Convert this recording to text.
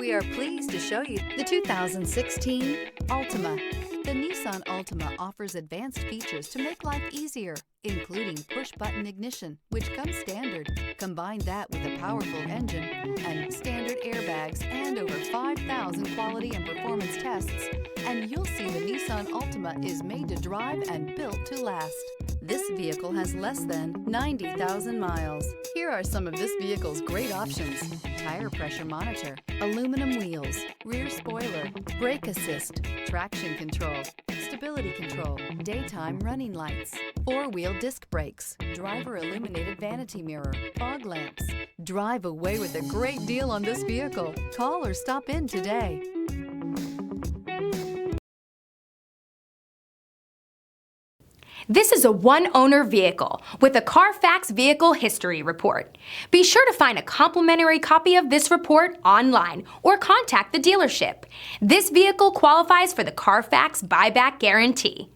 We are pleased to show you the 2016 Altima. The Nissan Altima offers advanced features to make life easier, including push-button ignition, which comes standard. Combine that with a powerful engine and standard airbags and over 5,000 quality and performance tests, and you'll see the Nissan Altima is made to drive and built to last. This vehicle has less than 90,000 miles. Here are some of this vehicle's great options: tire pressure monitor, aluminum wheels, rear spoiler, brake assist, traction control, stability control, daytime running lights, four-wheel disc brakes, driver illuminated vanity mirror, fog lamps. Drive away with a great deal on this vehicle. Call or stop in today. This is a one-owner vehicle with a Carfax Vehicle History Report. Be sure to find a complimentary copy of this report online or contact the dealership. This vehicle qualifies for the Carfax Buyback Guarantee.